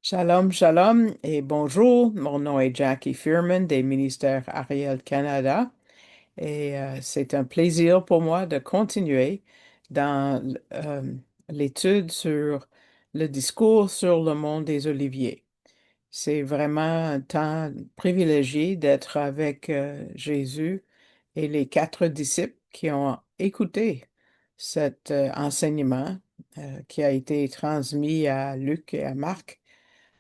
Shalom, shalom et bonjour. Mon nom est Jackie Fearman des ministères Ariel Canada et c'est un plaisir pour moi de continuer dans l'étude sur le discours sur le mont des Oliviers. C'est vraiment un temps privilégié d'être avec Jésus et les quatre disciples qui ont écouté cet enseignement qui a été transmis à Luc et à Marc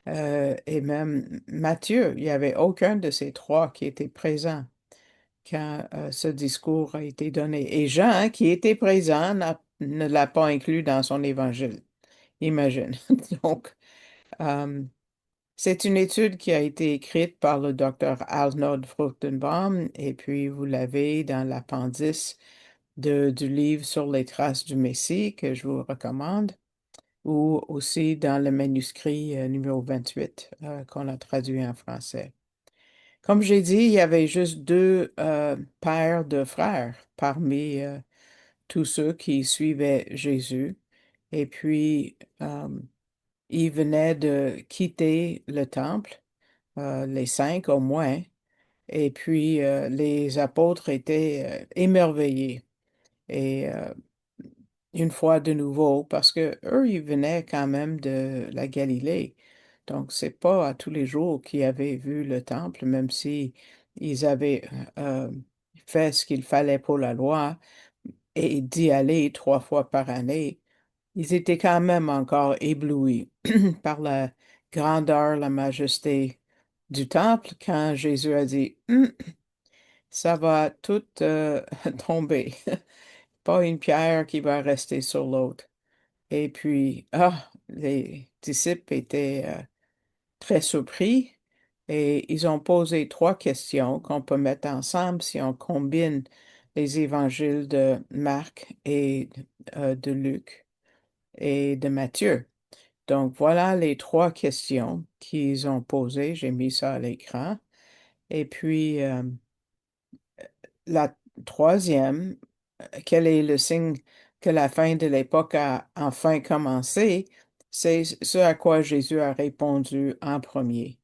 et même Matthieu. Il n'y avait aucun de ces trois qui était présent quand ce discours a été donné. Et Jean, qui était présent, ne l'a pas inclus dans son évangile. Imagine. Donc, euh, c'est une étude qui a été écrite par le docteur Arnold Fruchtenbaum et puis vous l'avez dans l'appendice du livre sur les traces du Messie que je vous recommande ou aussi dans le manuscrit numéro 28 qu'on a traduit en français. Comme j'ai dit, il y avait juste deux paires de frères parmi tous ceux qui suivaient Jésus. Et puis, ils venaient de quitter le temple, les cinq au moins. Et puis, les apôtres étaient émerveillés. Et une fois de nouveau, parce que eux, ils venaient quand même de la Galilée. Donc, c'est pas à tous les jours qu'ils avaient vu le temple, même si ils avaient fait ce qu'il fallait pour la loi et d'y aller trois fois par année. Ils étaient quand même encore éblouis par la grandeur, la majesté du temple quand Jésus a dit, ça va tout tomber. Pas une pierre qui va rester sur l'autre. Et puis, les disciples étaient très surpris et ils ont posé trois questions qu'on peut mettre ensemble si on combine les évangiles de Marc et de Luc et de Matthieu. Donc, voilà les trois questions qu'ils ont posées. J'ai mis ça à l'écran. Et puis, la troisième, quel est le signe que la fin de l'époque a enfin commencé? C'est ce à quoi Jésus a répondu en premier.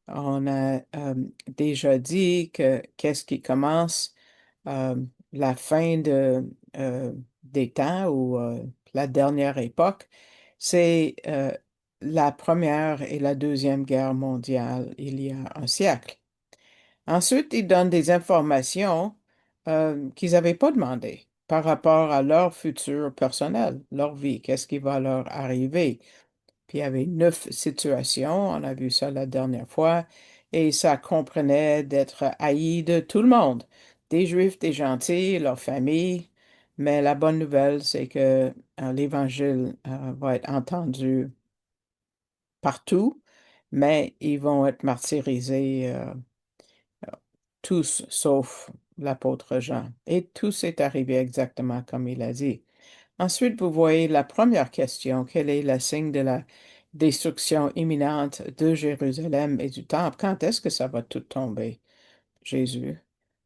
On a déjà dit que qu'est-ce qui commence euh, la fin des temps ou la dernière époque, c'est la Première et la Deuxième Guerre mondiale il y a un siècle. Ensuite, ils donnent des informations qu'ils n'avaient pas demandées par rapport à leur futur personnel, leur vie, qu'est-ce qui va leur arriver. Puis il y avait 9 situations, on a vu ça la dernière fois, et ça comprenait d'être haï de tout le monde, des Juifs, des gentils, leur famille. Mais la bonne nouvelle, c'est que l'Évangile va être entendu partout, mais ils vont être martyrisés tous sauf l'apôtre Jean. Et tout s'est arrivé exactement comme il a dit. Ensuite, vous voyez la première question, quel est le signe de la destruction imminente de Jérusalem et du temple? Quand est-ce que ça va tout tomber, Jésus?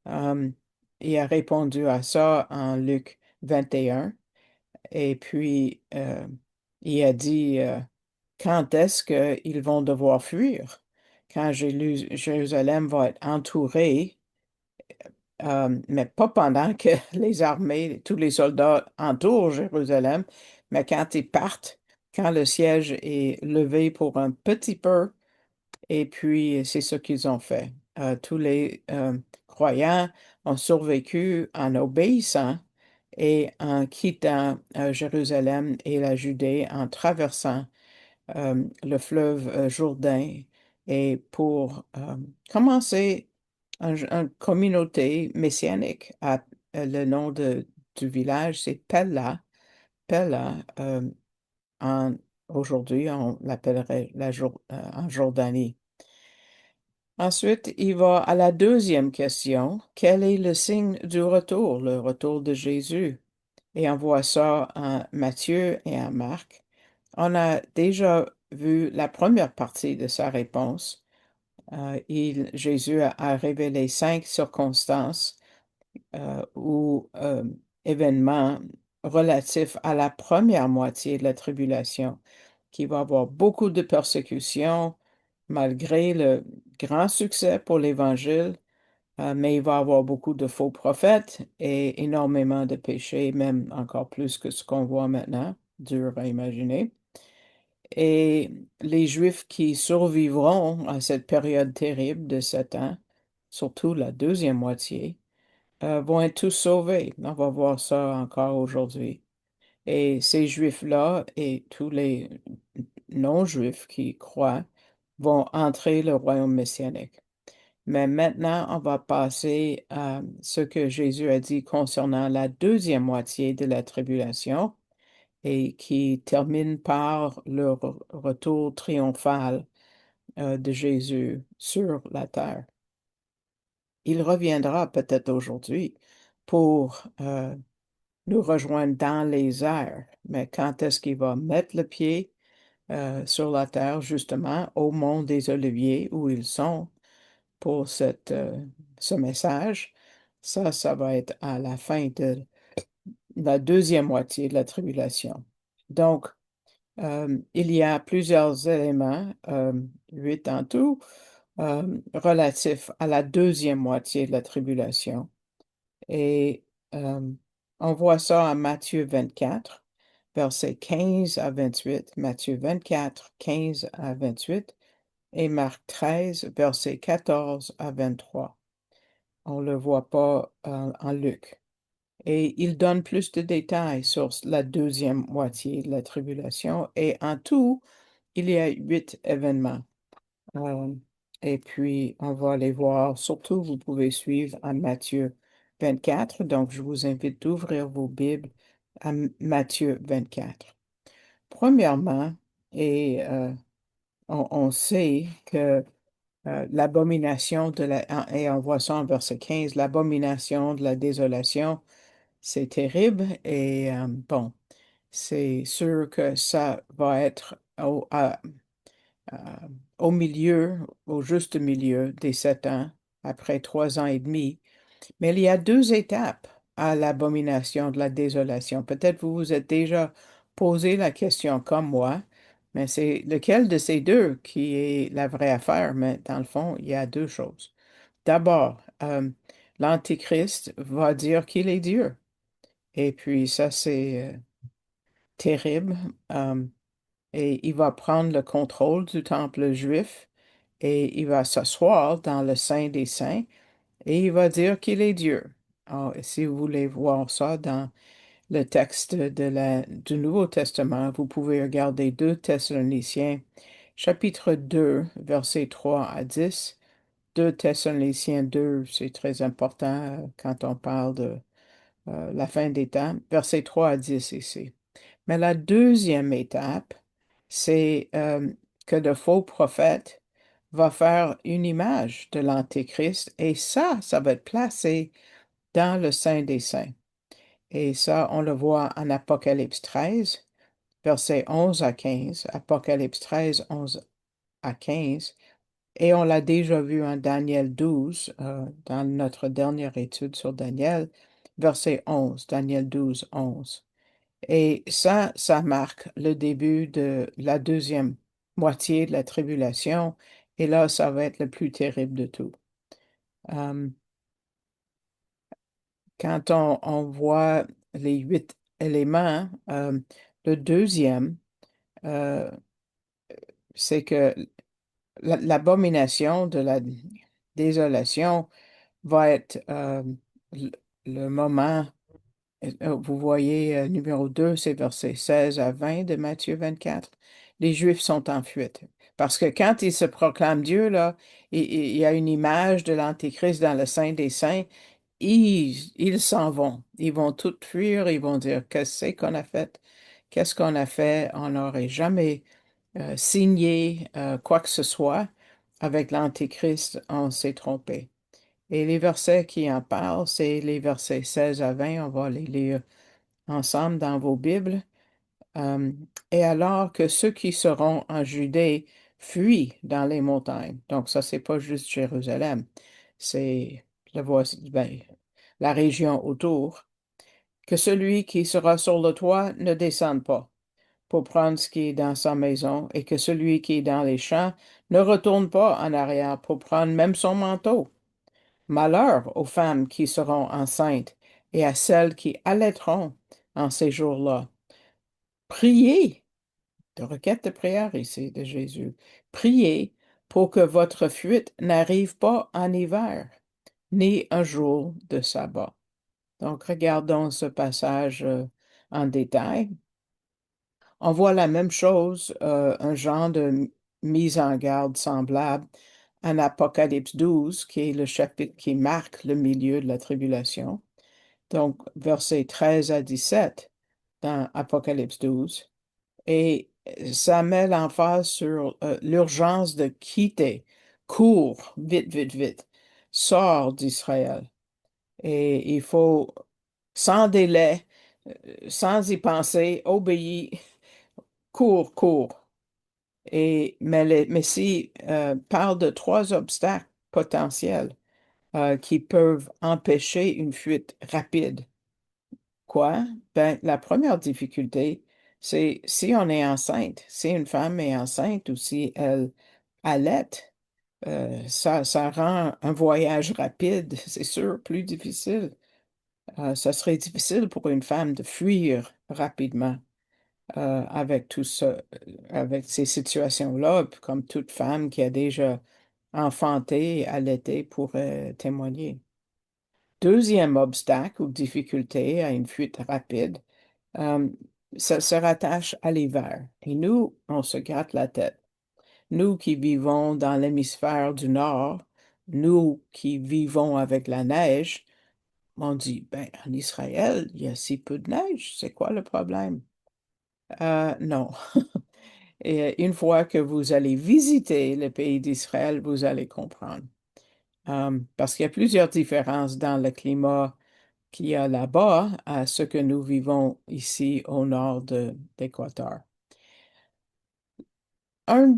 Euh, il a répondu à ça en Luc 21 et puis il a dit quand est-ce qu'ils vont devoir fuir? Quand Jérusalem va être entourée mais pas pendant que les armées, tous les soldats entourent Jérusalem, mais quand ils partent, quand le siège est levé pour un petit peu, et puis c'est ce qu'ils ont fait. Tous les croyants ont survécu en obéissant et en quittant Jérusalem et la Judée, en traversant le fleuve Jourdain et pour commencer une communauté messianique. Le nom du village, c'est Pella. Pella, en, aujourd'hui, on l'appellerait en Jordanie. Ensuite, il va à la deuxième question. Quel est le signe du retour, le retour de Jésus? Et on voit ça en Matthieu et en Marc. On a déjà vu la première partie de sa réponse. Jésus a révélé 5 circonstances ou événements relatifs à la première moitié de la tribulation qu'il va y avoir beaucoup de persécutions malgré le grand succès pour l'Évangile, mais il va y avoir beaucoup de faux prophètes et énormément de péchés, même encore plus que ce qu'on voit maintenant, dur à imaginer. Et les Juifs qui survivront à cette période terrible de 7 ans, surtout la deuxième moitié, vont être tous sauvés. On va voir ça encore aujourd'hui. Et ces Juifs-là et tous les non-Juifs qui croient vont entrer le royaume messianique. Mais maintenant, on va passer à ce que Jésus a dit concernant la deuxième moitié de la tribulation et qui termine par le retour triomphal de Jésus sur la terre. Il reviendra peut-être aujourd'hui pour nous rejoindre dans les airs, mais quand est-ce qu'il va mettre le pied sur la terre, justement, au mont des Oliviers où ils sont pour ce message? Ça va être à la fin de la deuxième moitié de la tribulation. Donc, il y a plusieurs éléments, 8 en tout, relatifs à la deuxième moitié de la tribulation. Et euh, on voit ça en Matthieu 24, versets 15 à 28, Matthieu 24, 15 à 28, et Marc 13, versets 14 à 23. On ne le voit pas en Luc. Et il donne plus de détails sur la deuxième moitié de la tribulation. Et en tout, il y a 8 événements. Euh, et puis, on va les voir. Surtout, vous pouvez suivre en Matthieu 24. Donc, je vous invite d'ouvrir vos Bibles à Matthieu 24. Premièrement, et on sait que l'abomination et on voit ça en verset 15, l'abomination de la désolation, c'est terrible. Et bon, c'est sûr que ça va être euh, au milieu, au juste milieu des 7 ans, après 3 ans et demi. Mais il y a 2 étapes à l'abomination de la désolation. Peut-être vous vous êtes déjà posé la question comme moi, mais c'est lequel de ces deux qui est la vraie affaire? Mais dans le fond, il y a 2 choses. D'abord, l'Antéchrist va dire qu'il est Dieu. Et puis ça, c'est terrible. Euh, et il va prendre le contrôle du temple juif et il va s'asseoir dans le Saint des Saints et il va dire qu'il est Dieu. Alors, si vous voulez voir ça dans le texte du Nouveau Testament, vous pouvez regarder 2 Thessaloniciens, chapitre 2, versets 3 à 10. 2 Thessaloniciens 2, c'est très important quand on parle de la fin des temps, versets 3 à 10 ici. Mais la deuxième étape, c'est que le faux prophète va faire une image de l'Antéchrist et ça va être placé dans le Saint des Saints. Et ça, on le voit en Apocalypse 13, versets 11 à 15, Apocalypse 13, 11 à 15, et on l'a déjà vu en Daniel 12, dans notre dernière étude sur Daniel, verset 11, Daniel 12, 11. Et ça marque le début de la deuxième moitié de la tribulation. Et là, ça va être le plus terrible de tout. Euh, Quand on voit les 8 éléments, le deuxième, euh, c'est que l'abomination de la désolation va être le le moment. Vous voyez, numéro 2, c'est versets 16 à 20 de Matthieu 24. Les Juifs sont en fuite. Parce que quand ils se proclament Dieu, là, il y a une image de l'Antéchrist dans le Saint des Saints. Ils s'en vont. Ils vont tout fuir. Ils vont dire, qu'est-ce qu'on a fait? Qu'est-ce qu'on a fait? On n'aurait jamais signé quoi que ce soit avec l'Antéchrist. On s'est trompé. Et les versets qui en parlent, c'est les versets 16 à 20. On va les lire ensemble dans vos Bibles. Euh, et alors que ceux qui seront en Judée fuient dans les montagnes. Donc ça, c'est pas juste Jérusalem, c'est ben, la région autour. Que celui qui sera sur le toit ne descende pas, pour prendre ce qui est dans sa maison et que celui qui est dans les champs ne retourne pas en arrière pour prendre même son manteau. Malheur aux femmes qui seront enceintes et à celles qui allaiteront en ces jours-là. Priez, de requête de prière ici de Jésus, priez pour que votre fuite n'arrive pas en hiver, ni un jour de sabbat. Donc, regardons ce passage en détail. On voit la même chose, un genre de mise en garde semblable en Apocalypse 12, qui est le chapitre qui marque le milieu de la tribulation. Donc, versets 13 à 17 dans Apocalypse 12. Et ça met l'emphase sur l'urgence de quitter, cours, vite, vite, vite, sors d'Israël. Et il faut, sans délai, sans y penser, obéir, cours, cours. Mais le Messie parle de trois obstacles potentiels qui peuvent empêcher une fuite rapide. Quoi? Ben, la première difficulté, c'est si on est enceinte, si une femme est enceinte ou si elle allaite, ça rend un voyage rapide, c'est sûr, plus difficile. Ça serait difficile pour une femme de fuir rapidement avec tout ça, avec ces situations-là, puis comme toute femme qui a déjà enfanté et allaité pourrait témoigner. Deuxième obstacle ou difficulté à une fuite rapide, euh, ça se rattache à l'hiver. Et nous, on se gratte la tête. Nous qui vivons dans l'hémisphère du Nord, nous qui vivons avec la neige, on dit, ben, en Israël, il y a si peu de neige, c'est quoi le problème? Non. Et une fois que vous allez visiter le pays d'Israël, vous allez comprendre. Parce qu'il y a plusieurs différences dans le climat qu'il y a là-bas à ce que nous vivons ici au nord d'Équateur. Une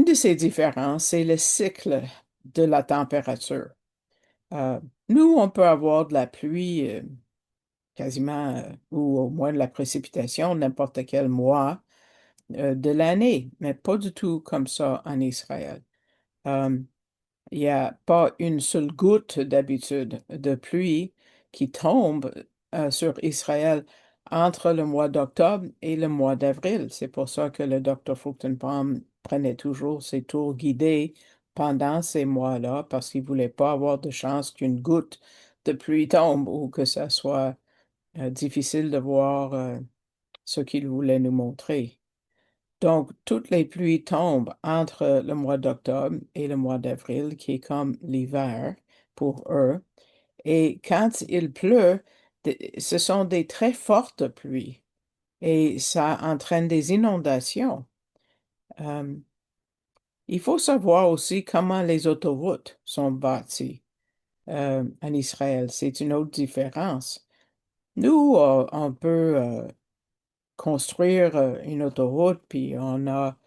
de ces différences, c'est le cycle de la température. Euh, Nous, on peut avoir de la pluie quasiment, ou au moins de la précipitation, n'importe quel mois de l'année, mais pas du tout comme ça en Israël. Euh, Il n'y a pas une seule goutte d'habitude de pluie qui tombe sur Israël entre le mois d'octobre et le mois d'avril. C'est pour ça que le docteur Fruchtenbaum prenait toujours ses tours guidés pendant ces mois-là, parce qu'il ne voulait pas avoir de chance qu'une goutte de pluie tombe ou que ça soit difficile de voir ce qu'il voulait nous montrer. Donc, toutes les pluies tombent entre le mois d'octobre et le mois d'avril, qui est comme l'hiver pour eux. Et quand il pleut, ce sont des très fortes pluies et ça entraîne des inondations. Euh, il faut savoir aussi comment les autoroutes sont bâties en Israël. C'est une autre différence. Nous, on peut construire une autoroute, puis on a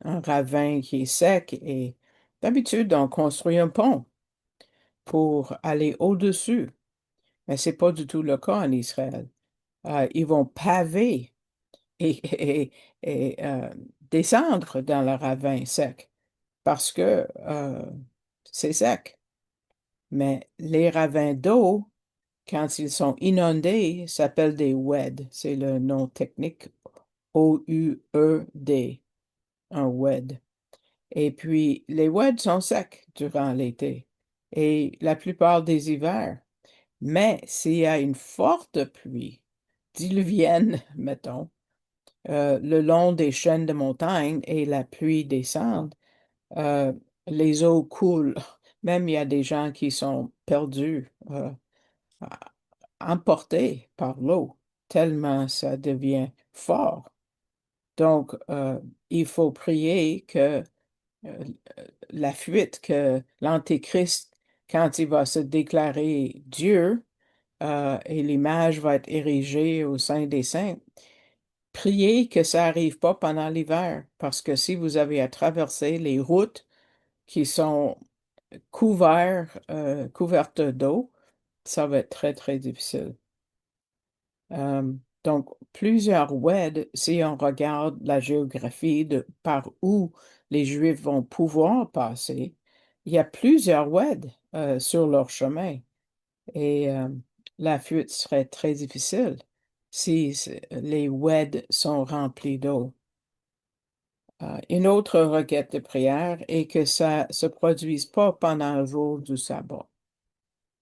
un ravin qui est sec et d'habitude, on construit un pont pour aller au-dessus. Mais c'est pas du tout le cas en Israël. Ils vont paver et, descendre dans le ravin sec parce que c'est sec. Mais les ravins d'eau, quand ils sont inondés, s'appellent des WED. C'est le nom technique OUED, un WED. Et puis, les WED sont secs durant l'été et la plupart des hivers. Mais s'il y a une forte pluie diluvienne, mettons, le long des chaînes de montagnes et la pluie descend, euh, les eaux coulent. Même il y a des gens qui sont perdus, emportés par l'eau, tellement ça devient fort. Donc, il faut prier que euh, la fuite, que l'Antéchrist, quand il va se déclarer Dieu, et l'image va être érigée au sein des saints, priez que ça n'arrive pas pendant l'hiver, parce que si vous avez à traverser les routes qui sont couvertes d'eau, ça va être très, très difficile. Euh, Donc, plusieurs oueds, si on regarde la géographie de par où les Juifs vont pouvoir passer, il y a plusieurs oueds sur leur chemin et la fuite serait très difficile si les oueds sont remplis d'eau. Une autre requête de prière est que ça se produise pas pendant le jour du sabbat.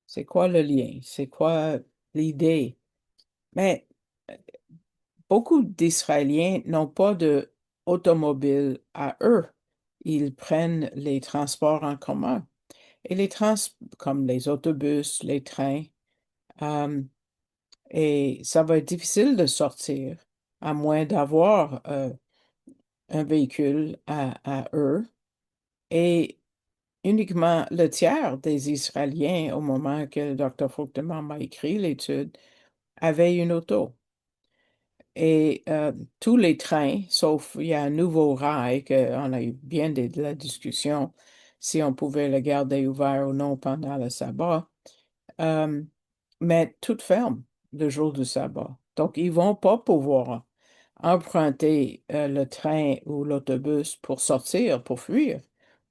C'est quoi le lien? C'est quoi l'idée? Mais beaucoup d'Israéliens n'ont pas de automobile à eux. Ils prennent les transports en commun. Et comme les autobus, les trains, euh, et ça va être difficile de sortir à moins d'avoir un véhicule à eux. Et uniquement le tiers des Israéliens, au moment que le Dr. Fruchterman m'a écrit l'étude, avaient une auto. Et tous les trains, sauf il y a un nouveau rail, qu'on a eu bien de la discussion si on pouvait le garder ouvert ou non pendant le sabbat, euh, mais tout ferme le jour du sabbat. Donc, ils vont pas pouvoir emprunter le train ou l'autobus pour sortir, pour fuir,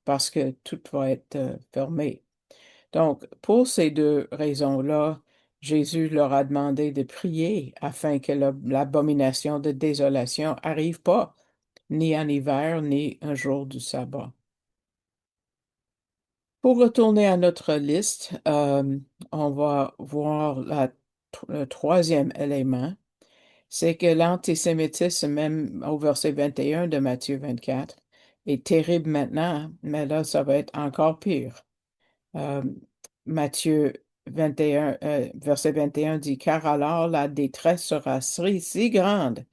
parce que tout va être fermé. Donc, pour ces deux raisons-là, Jésus leur a demandé de prier afin que l'abomination de désolation arrive pas, ni en hiver, ni un jour du sabbat. Pour retourner à notre liste, on va voir le troisième élément, c'est que l'antisémitisme, même au verset 21 de Matthieu 24, est terrible maintenant, mais là, ça va être encore pire. Euh, Matthieu 21, verset 21 dit, car alors la détresse sera si grande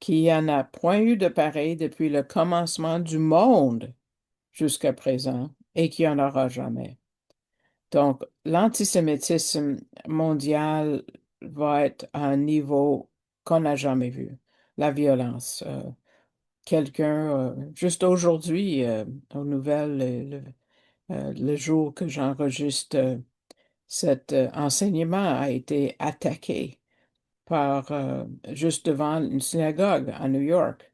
qu'il n'y en a point eu de pareil depuis le commencement du monde jusqu'à présent et qu'il n'y en aura jamais. Donc, l'antisémitisme mondial va être à un niveau qu'on n'a jamais vu. La violence. Juste aujourd'hui, aux nouvelles, le jour que j'enregistre cet enseignement a été attaqué par juste devant une synagogue à New York.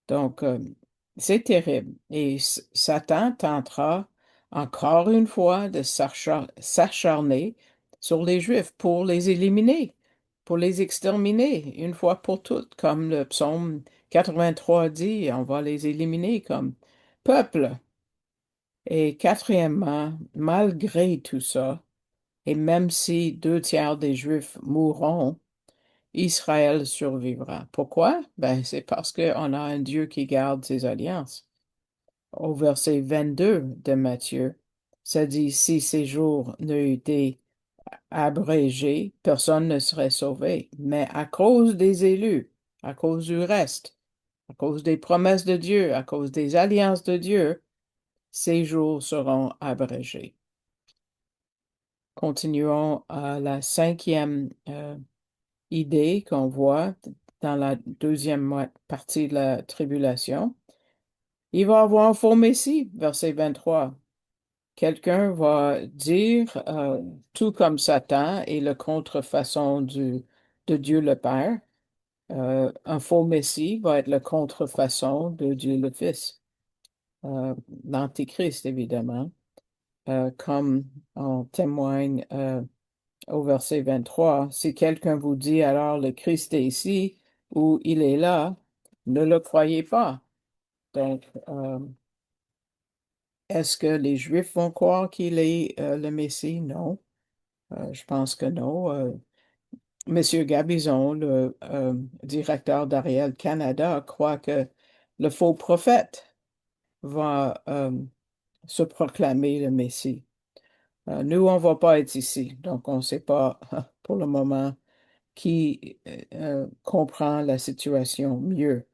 Donc, c'est terrible. Et Satan tentera encore une fois de s'acharner sur les Juifs pour les éliminer, pour les exterminer une fois pour toutes, comme le psaume 83 dit, on va les éliminer comme peuple. Et quatrièmement, malgré tout ça, et même si deux tiers des Juifs mourront, Israël survivra. Pourquoi? Ben, c'est parce qu'on a un Dieu qui garde ses alliances. Au verset 22 de Matthieu, ça dit, si ces jours n'eût été abrégés, personne ne serait sauvé. Mais à cause des élus, à cause du reste, à cause des promesses de Dieu, à cause des alliances de Dieu, ces jours seront abrégés. Continuons à la cinquième idée qu'on voit dans la deuxième partie de la tribulation. Il va y avoir un faux Messie, verset 23. Quelqu'un va dire, tout comme Satan et le contrefaçon de Dieu le Père, un faux Messie va être la contrefaçon de Dieu le Fils, euh, l'Antichrist évidemment, comme on témoigne au verset 23, si quelqu'un vous dit alors le Christ est ici ou il est là, ne le croyez pas. Donc, est-ce que les Juifs vont croire qu'il est le Messie? Non. Je pense que non. Monsieur Gabizon, le directeur d'Ariel Canada, croit que le faux prophète va se proclamer le Messie. Nous, on ne va pas être ici, donc on ne sait pas pour le moment qui comprend la situation mieux.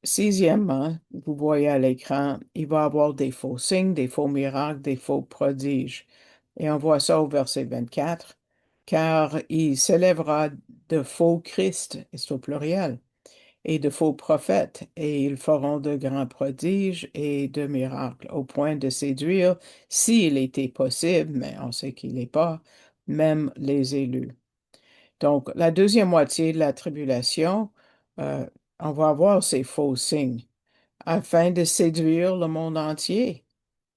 Sixièmement, vous voyez à l'écran, il va y avoir des faux signes, des faux miracles, des faux prodiges. Et on voit ça au verset 24, car il s'élèvera de faux Christ, et c'est au pluriel, et de faux prophètes, et ils feront de grands prodiges et de miracles, au point de séduire, s'il était possible, mais on sait qu'il n'est pas, même les élus. Donc, la deuxième moitié de la tribulation, euh, on va avoir ces faux signes afin de séduire le monde entier.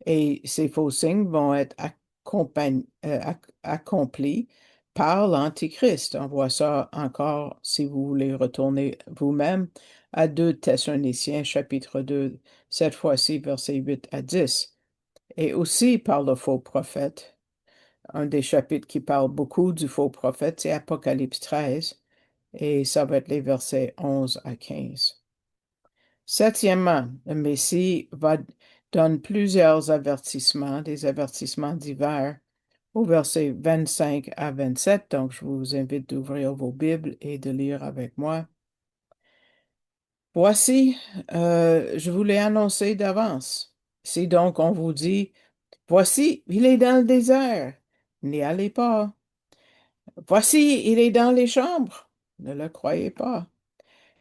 Et ces faux signes vont être accomplis par l'Antichrist. On voit ça encore si vous voulez retourner vous-même à 2 Thessaloniciens chapitre 2, cette fois-ci versets 8 à 10. Et aussi par le faux prophète. Un des chapitres qui parle beaucoup du faux prophète, c'est Apocalypse 13, et ça va être les versets 11 à 15. Septièmement, le Messie donne plusieurs avertissements, des avertissements divers au verset 25 à 27. Donc, je vous invite d'ouvrir vos Bibles et de lire avec moi. Voici, je vous l'ai annoncé d'avance. Si donc on vous dit, voici, il est dans le désert, n'y allez pas. Voici, il est dans les chambres, ne le croyez pas.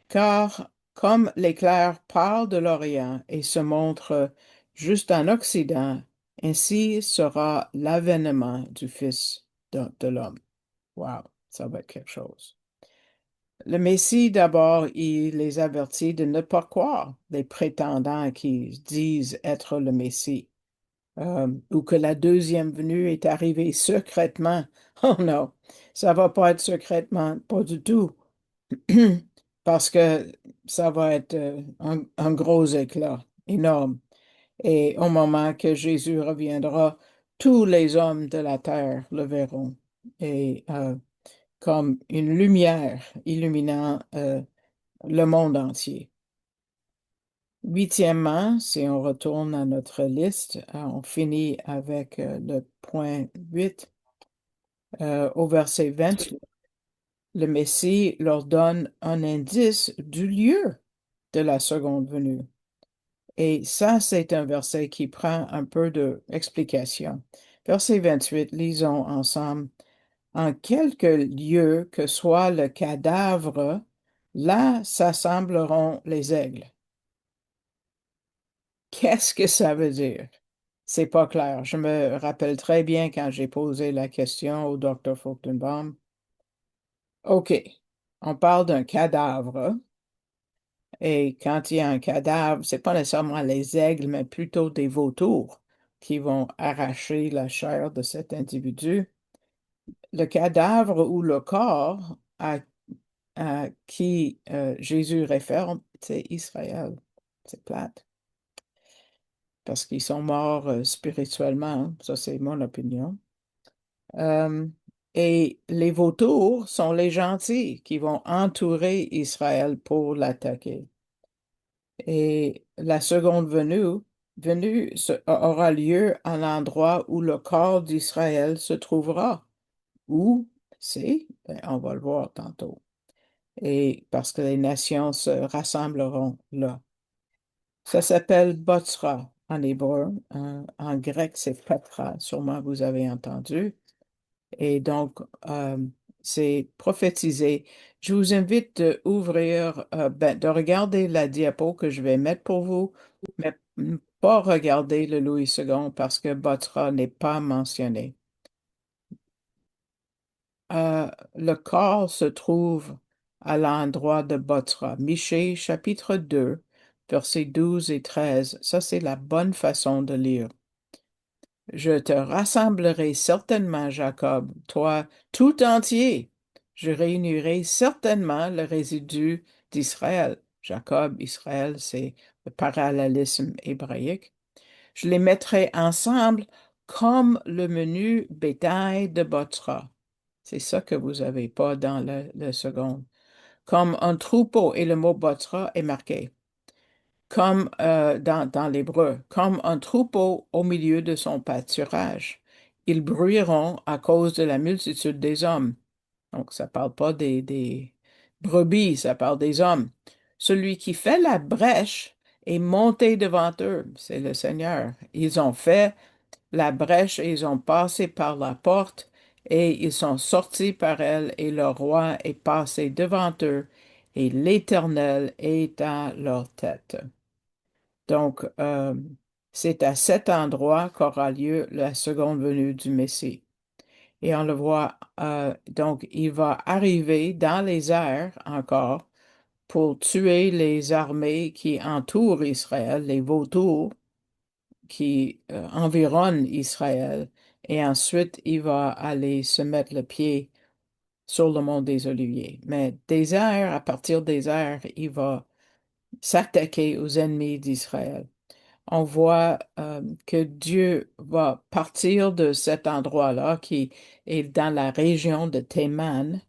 Car comme l'éclair part de l'Orient et se montre juste en Occident, ainsi sera l'avènement du Fils de l'homme. Wow, ça va être quelque chose. Le Messie, d'abord, il les avertit de ne pas croire les prétendants qui disent être le Messie, ou que la deuxième venue est arrivée secrètement. Oh non, ça va pas être secrètement, pas du tout. Parce que ça va être un gros éclat énorme. Et au moment que Jésus reviendra, tous les hommes de la terre le verront. Et comme une lumière illuminant le monde entier. Huitièmement, si on retourne à notre liste, on finit avec le point 8 au verset 20. Le Messie leur donne un indice du lieu de la seconde venue. Et ça, c'est un verset qui prend un peu d'explication. Verset 28, lisons ensemble. En quelque lieu que soit le cadavre, là s'assembleront les aigles. Qu'est-ce que ça veut dire? C'est pas clair. Je me rappelle très bien quand j'ai posé la question au docteur Fruchtenbaum. OK, on parle d'un cadavre. Et quand il y a un cadavre, c'est pas nécessairement les aigles, mais plutôt des vautours qui vont arracher la chair de cet individu. Le cadavre ou le corps à qui Jésus réfère, c'est Israël. C'est plate, parce qu'ils sont morts spirituellement, hein. Ça, c'est mon opinion. Euh, et les vautours sont les gentils qui vont entourer Israël pour l'attaquer. Et la seconde aura lieu à l'endroit où le corps d'Israël se trouvera. Où c'est? Ben, on va le voir tantôt. Et parce que les nations se rassembleront là. Ça s'appelle Botzra en hébreu. En grec, c'est Petra. Sûrement vous avez entendu. Et donc, c'est prophétisé. Je vous invite d'ouvrir, de regarder la diapo que je vais mettre pour vous, mais pas regarder le Louis II parce que Botra n'est pas mentionné. Le corps se trouve à l'endroit de Botra. Michée, chapitre 2, versets 12 et 13. Ça, c'est la bonne façon de lire. Je te rassemblerai certainement, Jacob, toi tout entier. Je réunirai certainement le résidu d'Israël. Jacob, Israël, c'est le parallélisme hébraïque. Je les mettrai ensemble comme le menu bétail de Botra. C'est ça que vous n'avez pas dans le second. Comme un troupeau, et le mot Botra est marqué comme dans l'hébreu, comme un troupeau au milieu de son pâturage. Ils bruiront à cause de la multitude des hommes. Donc, ça ne parle pas des brebis, ça parle des hommes. Celui qui fait la brèche est monté devant eux, c'est le Seigneur. Ils ont fait la brèche et ils ont passé par la porte et ils sont sortis par elle et le roi est passé devant eux et l'Éternel est à leur tête. Donc, c'est à cet endroit qu'aura lieu la seconde venue du Messie. Et on le voit, donc il va arriver dans les airs encore pour tuer les armées qui entourent Israël, les vautours qui environnent Israël. Et ensuite, il va aller se mettre le pied sur le mont des Oliviers. Mais des airs, à partir des airs, il va s'attaquer aux ennemis d'Israël. On voit que Dieu va partir de cet endroit-là qui est dans la région de Théman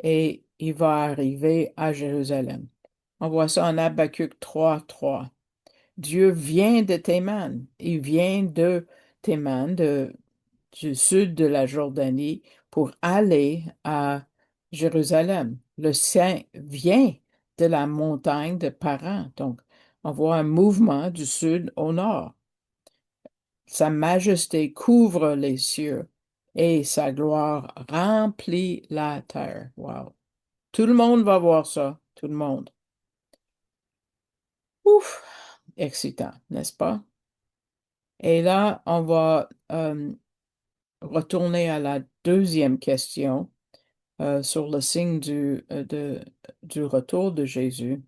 et il va arriver à Jérusalem. On voit ça en Habakkuk 3:3. Dieu vient de Théman. Il vient de Théman, du sud de la Jordanie, pour aller à Jérusalem. Le Saint vient de la montagne de Paran. Donc, on voit un mouvement du sud au nord. Sa majesté couvre les cieux et sa gloire remplit la terre. Wow. Tout le monde va voir ça. Tout le monde. Ouf, excitant, n'est-ce pas? Et là, on va retourner à la deuxième question sur le signe du retour de Jésus.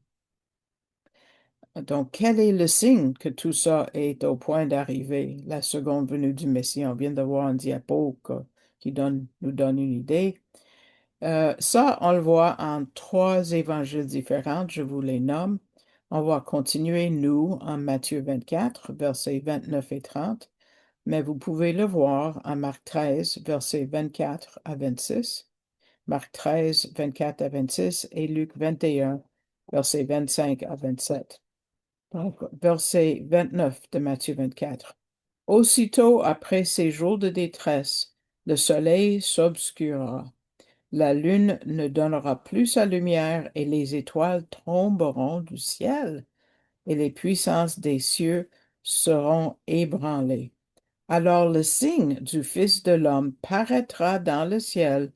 Donc, quel est le signe que tout ça est au point d'arriver, la seconde venue du Messie? On vient de voir un diapo qui nous donne une idée. Ça, on le voit en trois évangiles différents, je vous les nomme. On va continuer, nous, en Matthieu 24, versets 29 et 30, mais vous pouvez le voir en Marc 13, versets 24 à 26, Marc 13, 24 à 26 et Luc 21, versets 25 à 27. Donc, verset 29 de Matthieu 24. Aussitôt après ces jours de détresse, le soleil s'obscurera. La lune ne donnera plus sa lumière et les étoiles tomberont du ciel et les puissances des cieux seront ébranlées. Alors le signe du Fils de l'homme paraîtra dans le ciel.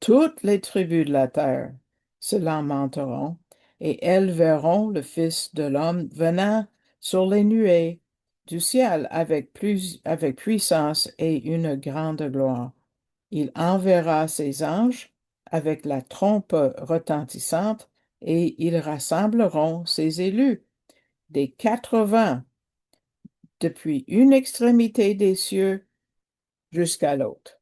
Toutes les tribus de la terre se lamenteront et elles verront le Fils de l'homme venant sur les nuées du ciel avec puissance et une grande gloire. Il enverra ses anges avec la trompe retentissante et ils rassembleront ses élus des quatre vents depuis une extrémité des cieux jusqu'à l'autre.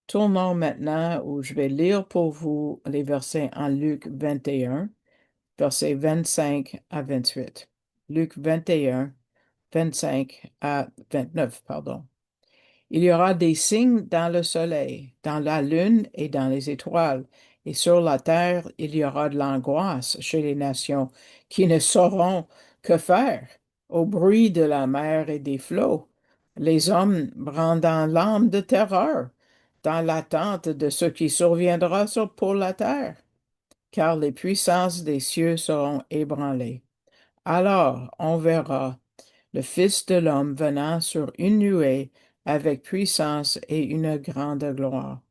Tournons maintenant où je vais lire pour vous les versets en Luc 21, versets 25 à 28. Luc 21, 25 à 29, pardon. Il y aura des signes dans le soleil, dans la lune et dans les étoiles, et sur la terre il y aura de l'angoisse chez les nations qui ne sauront que faire au bruit de la mer et des flots. Les hommes brandant l'âme de terreur dans l'attente de ce qui surviendra pour la terre, car les puissances des cieux seront ébranlées. Alors on verra le Fils de l'homme venant sur une nuée avec puissance et une grande gloire.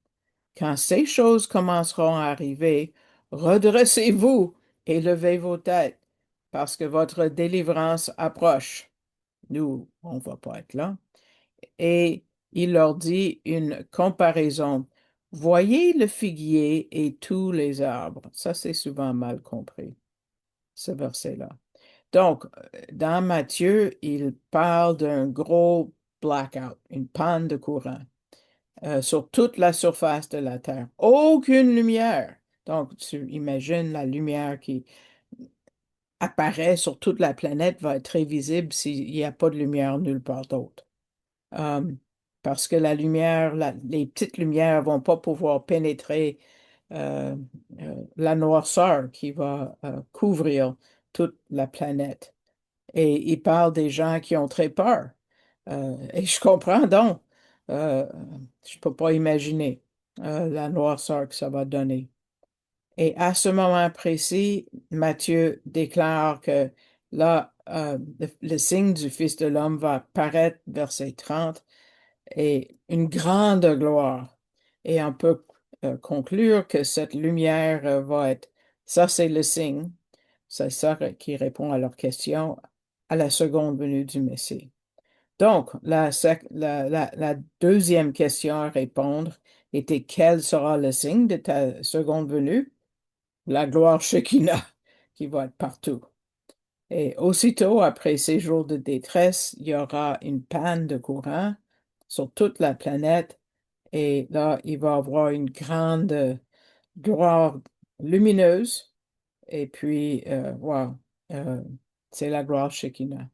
Quand ces choses commenceront à arriver, redressez-vous et levez vos têtes, parce que votre délivrance approche. Nous, on ne va pas être là. Et il leur dit une comparaison. Voyez le figuier et tous les arbres. Ça, c'est souvent mal compris, ce verset-là. Donc, dans Matthieu, il parle d'un gros blackout, une panne de courant sur toute la surface de la Terre. Aucune lumière. Donc, tu imagines la lumière qui apparaît sur toute la planète va être très visible s'il n'y a pas de lumière nulle part d'autre. Euh, Parce que la lumière, les petites lumières vont pas pouvoir pénétrer euh, la noirceur qui va couvrir toute la planète. Et il parle des gens qui ont très peur. Et je comprends donc. Euh, je ne peux pas imaginer la noirceur que ça va donner. Et à ce moment précis, Matthieu déclare que là, le signe du Fils de l'homme va apparaître, verset 30, et une grande gloire. Et on peut conclure que cette lumière va être, ça c'est le signe, c'est ça qui répond à leur question, à la seconde venue du Messie. Donc, la deuxième question à répondre était quel sera le signe de ta seconde venue? La gloire Shekinah qui va être partout. Et aussitôt après ces jours de détresse, il y aura une panne de courant sur toute la planète et là, il va y avoir une grande gloire lumineuse et puis, wow, euh, c'est la gloire Shekinah.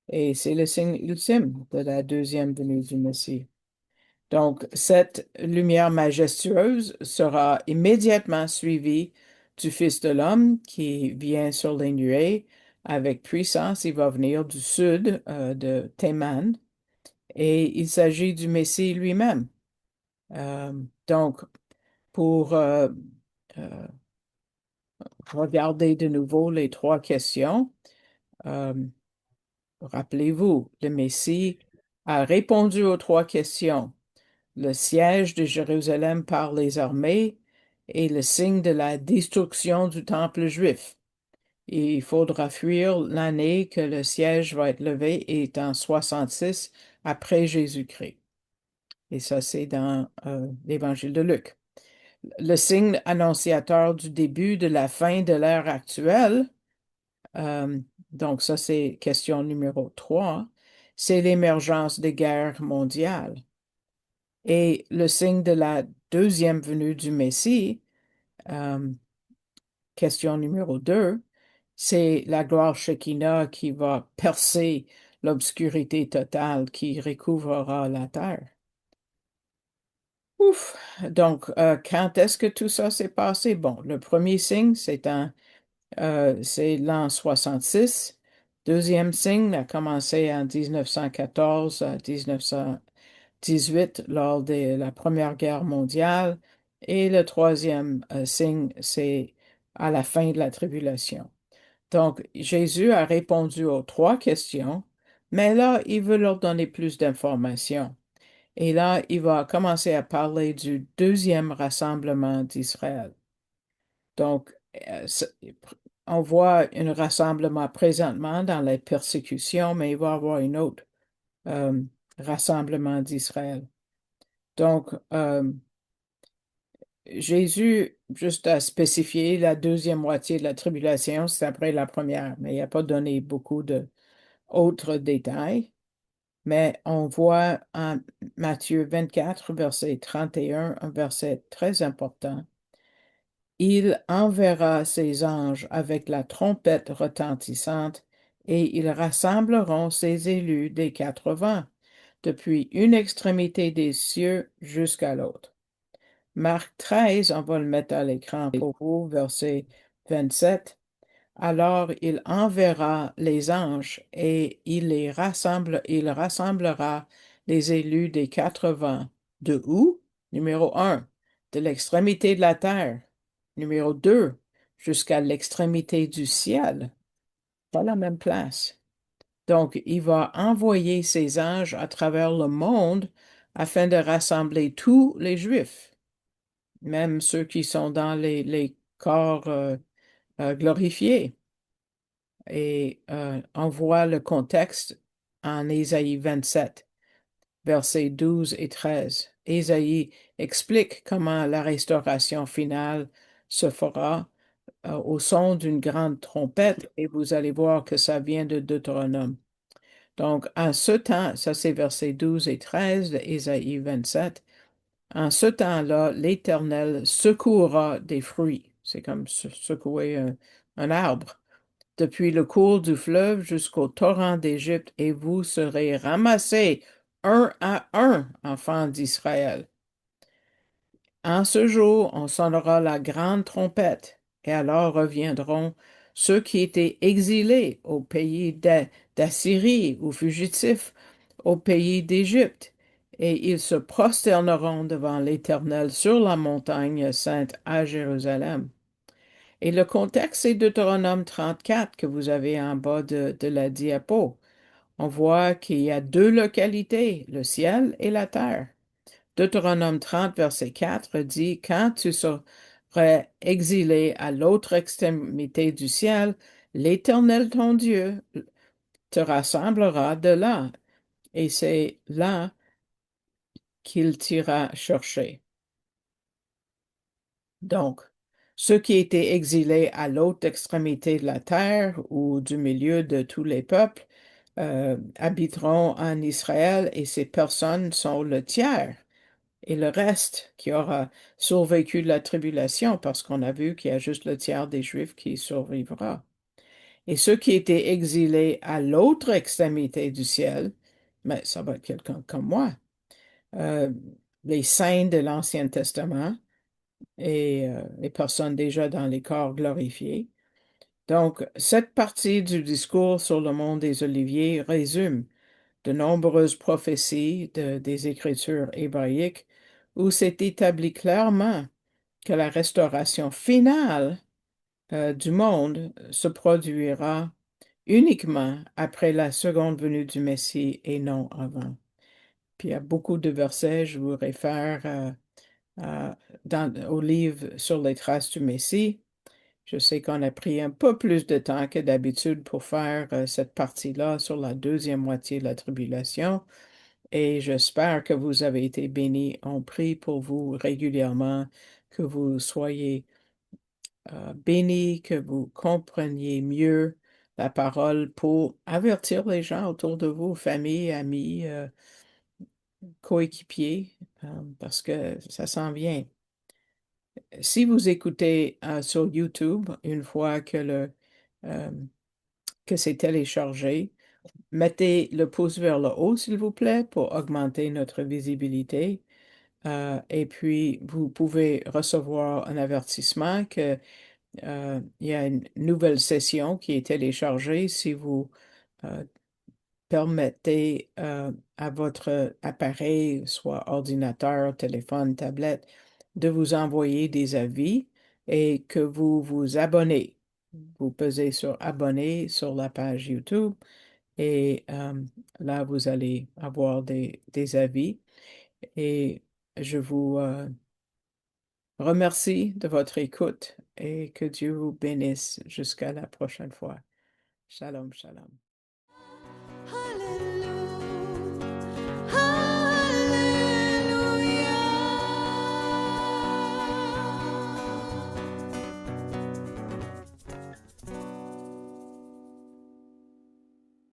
Et c'est le signe ultime de la deuxième venue du Messie. Donc, cette lumière majestueuse sera immédiatement suivie du Fils de l'homme qui vient sur les nuées avec puissance. Il va venir du sud de Théman et il s'agit du Messie lui-même. Euh, donc, pour euh, regarder de nouveau les trois questions, euh, rappelez-vous, le Messie a répondu aux trois questions. Le siège de Jérusalem par les armées est le signe de la destruction du temple juif. Et il faudra fuir l'année que le siège va être levé est en 66 après Jésus-Christ. Et ça, c'est dans l'Évangile de Luc. Le signe annonciateur du début de la fin de l'ère actuelle, euh, donc ça, c'est question numéro 3, c'est l'émergence des guerres mondiales. Et le signe de la deuxième venue du Messie, euh, question numéro 2, c'est la gloire Shekinah qui va percer l'obscurité totale qui recouvrira la terre. Ouf! Donc, quand est-ce que tout ça s'est passé? Bon, le premier signe, c'est l'an 66. Deuxième signe a commencé en 1914 à 1918 lors de la Première Guerre mondiale. Et le troisième signe, c'est à la fin de la tribulation. Donc, Jésus a répondu aux trois questions, mais là, il veut leur donner plus d'informations. Et là, il va commencer à parler du deuxième rassemblement d'Israël. Donc, on voit un rassemblement présentement dans les persécutions, mais il va y avoir un autre euh, rassemblement d'Israël. Donc, Jésus, juste à spécifier, la deuxième moitié de la tribulation, c'est après la première, mais il n'a pas donné beaucoup d'autres détails. Mais on voit en Matthieu 24, verset 31, un verset très important. Il enverra ses anges avec la trompette retentissante et ils rassembleront ses élus des quatre vents, depuis une extrémité des cieux jusqu'à l'autre. Marc 13, on va le mettre à l'écran pour vous, verset 27. Alors il enverra les anges et il rassemblera les élus des quatre vents. De où? Numéro un, de l'extrémité de la terre. Numéro 2, jusqu'à l'extrémité du ciel. Pas la même place. Donc, il va envoyer ses anges à travers le monde afin de rassembler tous les Juifs, même ceux qui sont dans les corps glorifiés. Et on voit le contexte en Ésaïe 27, versets 12 et 13. Ésaïe explique comment la restauration finale se fera au son d'une grande trompette et vous allez voir que ça vient de Deutéronome. Donc, en ce temps, ça c'est versets 12 et 13 de Ésaïe 27, en ce temps-là, l'Éternel secouera des fruits. C'est comme secouer un arbre depuis le cours du fleuve jusqu'au torrent d'Égypte, et vous serez ramassés un à un, enfants d'Israël. En ce jour, on sonnera la grande trompette, et alors reviendront ceux qui étaient exilés au pays d'Assyrie ou fugitifs au pays d'Égypte, et ils se prosterneront devant l'Éternel sur la montagne sainte à Jérusalem. Et le contexte, c'est Deutéronome 34 que vous avez en bas de la diapo. On voit qu'il y a deux localités, le ciel et la terre. Deutéronome 30, verset 4 dit, quand tu serais exilé à l'autre extrémité du ciel, l'Éternel ton Dieu te rassemblera de là, et c'est là qu'il t'ira chercher. Donc, ceux qui étaient exilés à l'autre extrémité de la terre ou du milieu de tous les peuples habiteront en Israël et ces personnes sont le tiers. Et le reste qui aura survécu de la tribulation, parce qu'on a vu qu'il y a juste le tiers des Juifs qui survivra. Et ceux qui étaient exilés à l'autre extrémité du ciel, mais ça va être quelqu'un comme moi, euh, les saints de l'Ancien Testament et les personnes déjà dans les corps glorifiés. Donc, cette partie du discours sur le mont des Oliviers résume de nombreuses prophéties des Écritures hébraïques où c'est établi clairement que la restauration finale du monde se produira uniquement après la seconde venue du Messie et non avant. Puis il y a beaucoup de versets, je vous réfère au livre sur les traces du Messie. Je sais qu'on a pris un peu plus de temps que d'habitude pour faire cette partie-là sur la deuxième moitié de la tribulation. Et j'espère que vous avez été bénis. On prie pour vous régulièrement, que vous soyez bénis, que vous compreniez mieux la parole pour avertir les gens autour de vous, famille, amis, coéquipiers, parce que ça s'en vient. Si vous écoutez sur YouTube, une fois euh, que c'est téléchargé, mettez le pouce vers le haut, s'il vous plaît, pour augmenter notre visibilité. Et puis, vous pouvez recevoir un avertissement que, il y a une nouvelle session qui est téléchargée si vous euh, permettez à votre appareil, soit ordinateur, téléphone, tablette, de vous envoyer des avis et que vous vous abonnez. Vous pesez sur abonner sur la page YouTube et là, vous allez avoir des avis. Et je vous remercie de votre écoute et que Dieu vous bénisse jusqu'à la prochaine fois. Shalom, shalom.